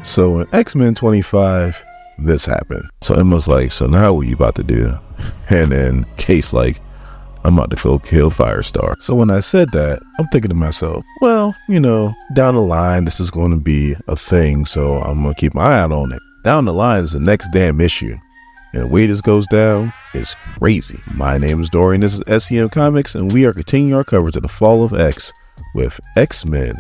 So in X-Men 25, this happened. So Emma's like, so now what you about to do? And then Kate's like, I'm about to go kill Firestar. So when I said that, I'm thinking to myself, well, you know, down the line, this is going to be a thing, so I'm going to keep my eye out on it. Down the line is the next damn issue. And the way this goes down is crazy. My name is Dorian, this is SEM Comics, and we are continuing our coverage of the Fall of X with X-Men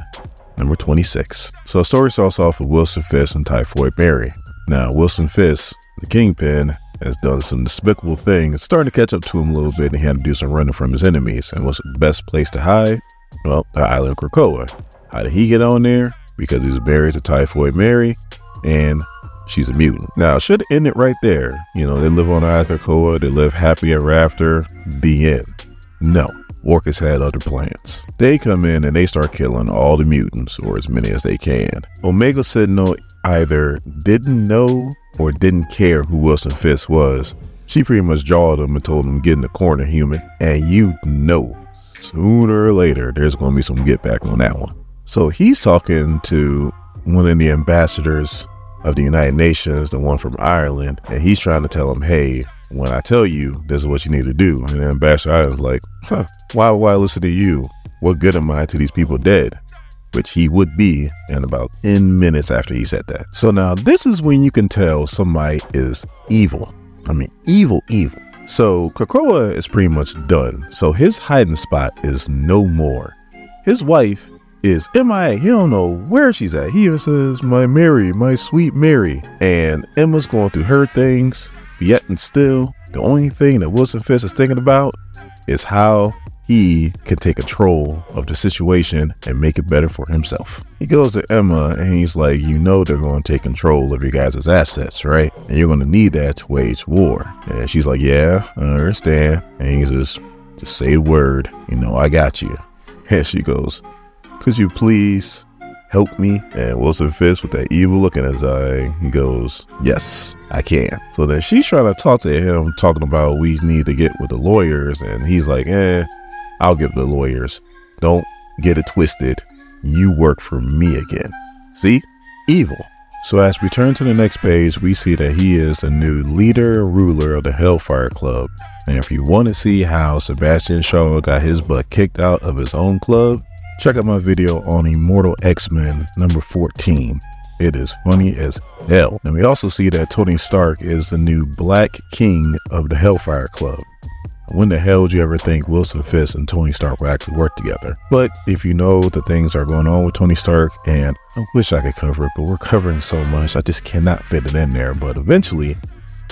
number 26. So the story starts off with Wilson Fisk and Typhoid Mary. Now, Wilson Fisk, the Kingpin, has done some despicable things. It's starting to catch up to him a little bit, and he had to do some running from his enemies. And what's the best place to hide? Well, the island of Krakoa. How did he get on there? Because he's married to Typhoid Mary, and she's a mutant. Now, it should end it right there. You know, they live on the island of Krakoa, they live happy ever after, the end. No, Orcus had other plans. They come in and they start killing all the mutants, or as many as they can. Omega Sentinel either didn't know or didn't care who Wilson Fisk was. She pretty much jawed him and told him, get in the corner, human. And you know, sooner or later, there's going to be some get back on that one. So he's talking to one of the ambassadors of the United Nations, the one from Ireland, and he's trying to tell him, hey, when I tell you, this is what you need to do. And the ambassador Ireland's like, why would I listen to you? What good am I to these people dead? Which he would be in about 10 minutes after he said that. So now this is when you can tell somebody is evil. I mean, evil. So Krakoa is pretty much done. So his hiding spot is no more. His wife is MIA. He don't know where she's at. He even says, my Mary, my sweet Mary. And Emma's going through her things, yet and still, the only thing that Wilson Fisk is thinking about is how he can take control of the situation and make it better for himself. He goes to Emma and he's like, you know, they're going to take control of your guys' assets, right? And you're going to need that to wage war. And she's like, yeah, I understand. And he's just say the word, you know, I got you. And she goes, could you please help me? And Wilson Fisk, with that evil look in his eye, he goes, yes, I can. So then she's trying to talk to him, talking about we need to get with the lawyers. And he's like, I'll give the lawyers. Don't get it twisted. You work for me again. See? Evil. So as we turn to the next page, we see that he is the new leader and ruler of the Hellfire Club. And if you want to see how Sebastian Shaw got his butt kicked out of his own club, check out my video on Immortal X-Men number 14. It is funny as hell. And we also see that Tony Stark is the new Black King of the Hellfire Club. When the hell would you ever think Wilson Fisk and Tony Stark will actually work together? But if you know the things are going on with Tony Stark, and I wish I could cover it, but we're covering so much, I just cannot fit it in there. But eventually,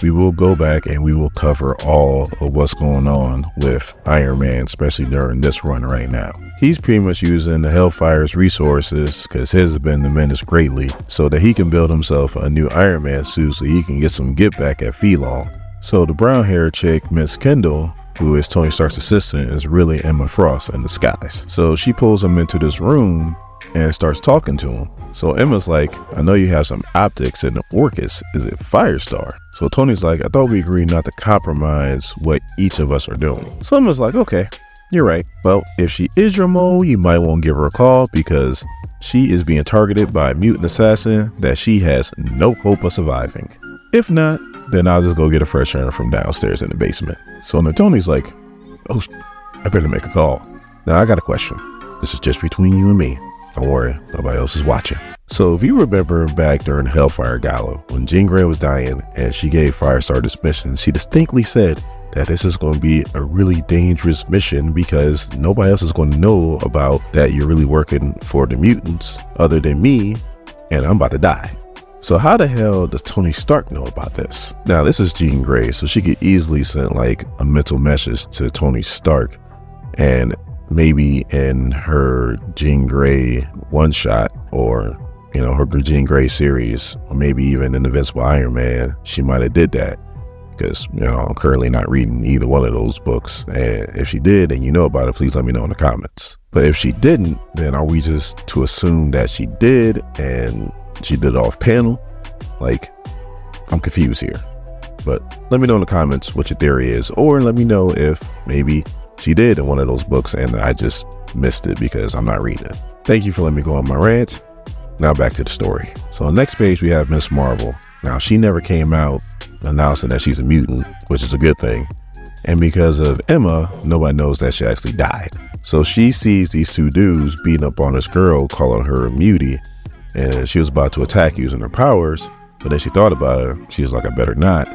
we will go back and we will cover all of what's going on with Iron Man, especially during this run right now. He's pretty much using the Hellfire's resources, because his has been diminished greatly, so that he can build himself a new Iron Man suit so he can get some get back at Phelon. So the brown haired chick, Miss Kendall, who is Tony Stark's assistant, is really Emma Frost in disguise. So she pulls him into this room and starts talking to him. So Emma's like, I know you have some optics in the Orcus. Is it Firestar? So Tony's like, I thought we agreed not to compromise what each of us are doing. So Emma's like, okay, you're right. Well, if she is your mole, you might want to give her a call, because she is being targeted by a mutant assassin that she has no hope of surviving. If not, then I'll just go get a fresh air from downstairs in the basement. So then Tony's like, oh, I better make a call. Now I got a question. This is just between you and me. Don't worry, nobody else is watching. So if you remember back during Hellfire Gala, when Jean Grey was dying and she gave Firestar this mission, she distinctly said that this is going to be a really dangerous mission, because nobody else is going to know about that you're really working for the mutants other than me, and I'm about to die. So how the hell does Tony Stark know about this? Now, this is Jean Grey, so she could easily send like a mental message to Tony Stark, and maybe in her Jean Grey one shot, or you know, her Jean Grey series, or maybe even in Invincible Iron Man, she might have did that, because you know, I'm currently not reading either one of those books. And if she did and you know about it, please let me know in the comments. But if she didn't, then are we just to assume that she did and she did it off panel? Like, I'm confused here. But let me know in the comments what your theory is, or let me know if maybe she did in one of those books and I just missed it because I'm not reading it. Thank you for letting me go on my rant. Now back to the story. So on the next page, we have Miss Marvel. Now, she never came out announcing that she's a mutant, which is a good thing. And because of Emma, nobody knows that she actually died. So she sees these two dudes beating up on this girl, calling her a mutie, and she was about to attack using her powers, but then she thought about it. She was like, I better not.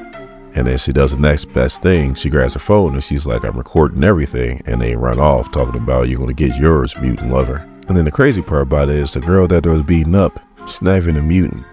And then she does the next best thing. She grabs her phone and she's like, I'm recording everything. And they run off talking about, you're going to get yours, mutant lover. And then the crazy part about it is the girl that was beaten up, she's not even a mutant.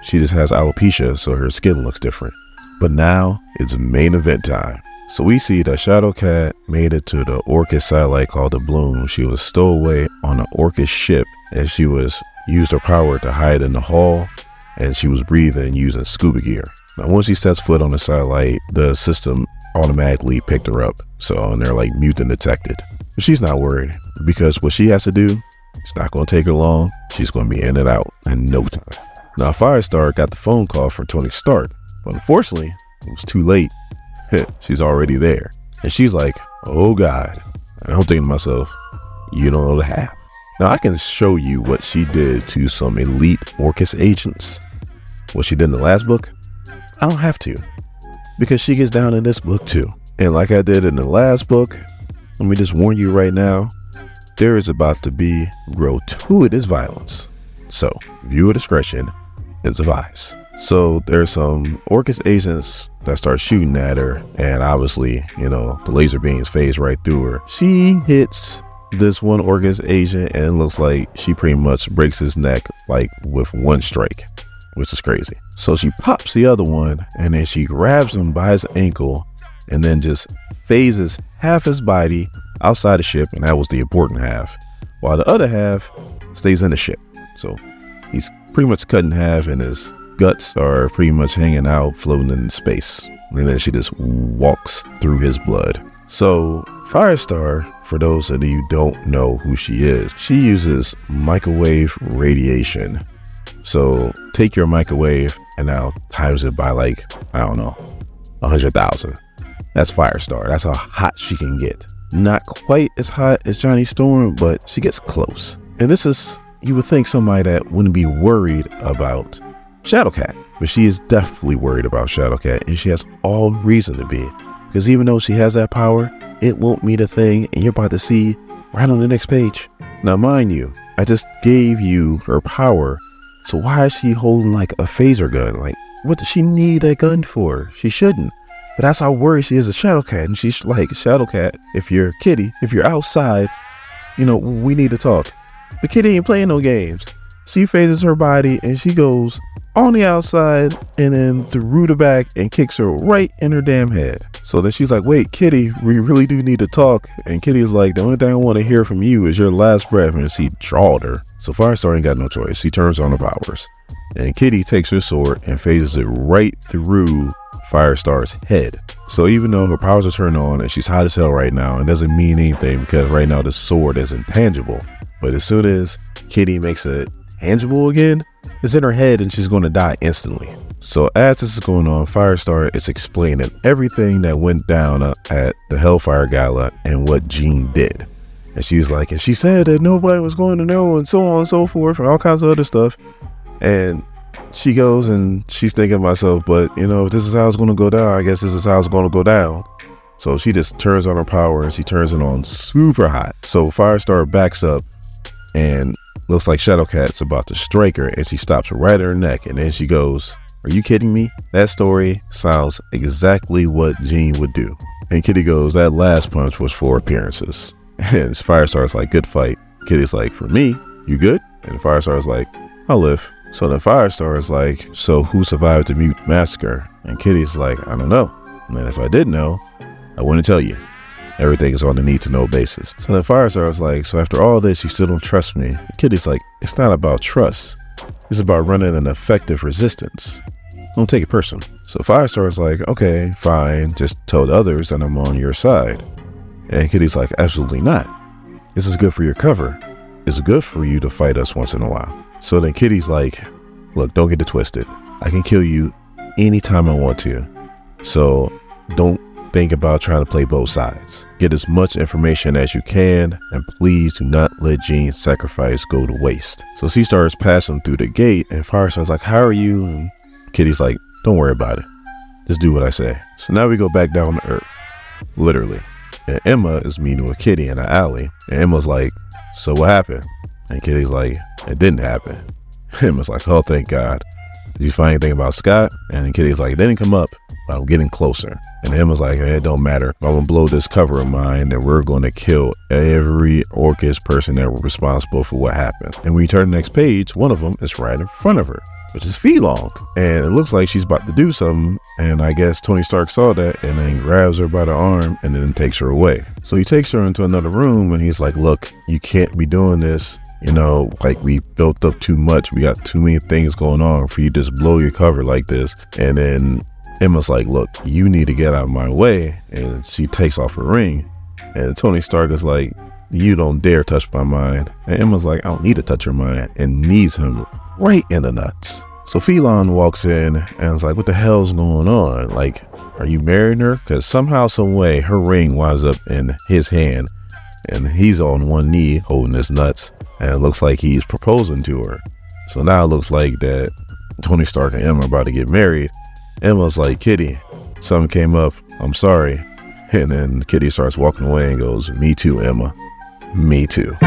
She just has alopecia, so her skin looks different. But now it's main event time. So we see that Shadowcat made it to the Orchis satellite called the Bloom. She was stowaway on an Orchis ship, and she used her power to hide in the hull, and she was breathing using scuba gear. Now, once she sets foot on the satellite, the system automatically picked her up. So, and they're like mutant detected. But she's not worried, because what she has to do, it's not going to take her long. She's going to be in and out in no time. Now, Firestar got the phone call from Tony Stark, but unfortunately, it was too late. She's already there. And she's like, oh God. And I'm thinking to myself, you don't know the half. Now, I can show you what she did to some elite Orchis agents. What she did in the last book, I don't have to, because she gets down in this book too. And like I did in the last book, let me just warn you right now, there is about to be gratuitous violence. So, viewer discretion is advised. So there's some Orchis agents that start shooting at her, and obviously, the laser beams phase right through her. She hits this one Orchis agent, and it looks like she pretty much breaks his neck like with one strike, which is crazy. So she pops the other one, and then she grabs him by his ankle, and then just phases half his body outside the ship, and that was the important half, while the other half stays in the ship. So he's pretty much cut in half, and his guts are pretty much hanging out, floating in space. And then she just walks through his blood. So Firestar, for those of you who don't know who she is, she uses microwave radiation. So take your microwave and now times it by 100,000. That's Firestar. That's how hot she can get. Not quite as hot as Johnny Storm, but she gets close. And this is, you would think somebody that wouldn't be worried about Shadowcat, but she is definitely worried about Shadowcat, and she has all reason to be, because even though she has that power, it won't mean a thing, and you're about to see right on the next page. Now, mind you, I just gave you her power, so why is she holding like a phaser gun? Like, what does she need a gun for? She shouldn't. But that's how worried she is of Shadowcat, and she's like, Shadowcat, if you're Kitty, if you're outside, we need to talk. But Kitty ain't playing no games. She phases her body, and she goes on the outside and then through the back and kicks her right in her damn head. So then she's like, wait, Kitty, we really do need to talk. And Kitty's like, the only thing I want to hear from you is your last breath. And she jawed her. So Firestar ain't got no choice. She turns on her powers. And Kitty takes her sword and phases it right through Firestar's head. So even though her powers are turned on and she's hot as hell right now, it doesn't mean anything because right now the sword is intangible. But as soon as Kitty makes it tangible again, it's in her head and she's going to die instantly. So as this is going on, Firestar is explaining everything that went down at the Hellfire Gala and what Jean did. And she's like, and she said that nobody was going to know and so on and so forth and all kinds of other stuff. And she goes and she's thinking to myself, but if this is how it's going to go down, I guess this is how it's going to go down. So she just turns on her power and she turns it on super hot. So Firestar backs up and looks like Shadowcat's about to strike her, and she stops right at her neck, and then she goes, are you kidding me? That story sounds exactly what Jean would do. And Kitty goes, that last punch was 4 appearances. And Firestar's like, good fight. Kitty's like, for me, you good? And Firestar's like, I'll live. So then Firestar is like, so who survived the mutant massacre? And Kitty's like, I don't know. And if I did know, I wouldn't tell you. Everything is on the need-to-know basis. So then Firestar is like, so after all this, you still don't trust me? Kitty's like, it's not about trust. It's about running an effective resistance. Don't take it personal. So Firestar is like, okay, fine. Just tell the others that I'm on your side. And Kitty's like, absolutely not. This is good for your cover. It's good for you to fight us once in a while. So then Kitty's like, look, don't get it twisted. I can kill you anytime I want to. So don't think about trying to play both sides. Get as much information as you can, and please do not let Jean's sacrifice go to waste. So she starts passing through the gate, and Firestar's like, how are you? And Kitty's like, don't worry about it. Just do what I say. So now we go back down to Earth, literally. And Emma is meeting with Kitty in an alley. And Emma's like, so what happened? And Kitty's like, it didn't happen. Emma's like, oh, thank God. Did you find anything about Scott? And Kitty's like, it didn't come up, but I'm getting closer. And Emma's like, hey, it don't matter. I'm going to blow this cover of mine, and we're going to kill every Orchis person that were responsible for what happened. And when you turn the next page, one of them is right in front of her, which is Phelan. And it looks like she's about to do something. And I guess Tony Stark saw that and then grabs her by the arm and then takes her away. So he takes her into another room and he's like, look, you can't be doing this. You know, like, we built up too much. We got too many things going on for you to just blow your cover like this. And then Emma's like, look, you need to get out of my way. And she takes off her ring. And Tony Stark is like, you don't dare touch my mind. And Emma's like, I don't need to touch her mind, and knees him right in the nuts. So Phelan walks in and is like, what the hell's going on? Like, are you marrying her? Because somehow, some way, her ring winds up in his hand. And he's on one knee holding his nuts, and it looks like he's proposing to her. So now it looks like that Tony Stark and Emma are about to get married. Emma's like, Kitty, something came up. I'm sorry. And then Kitty starts walking away and goes, me too, Emma. Me too.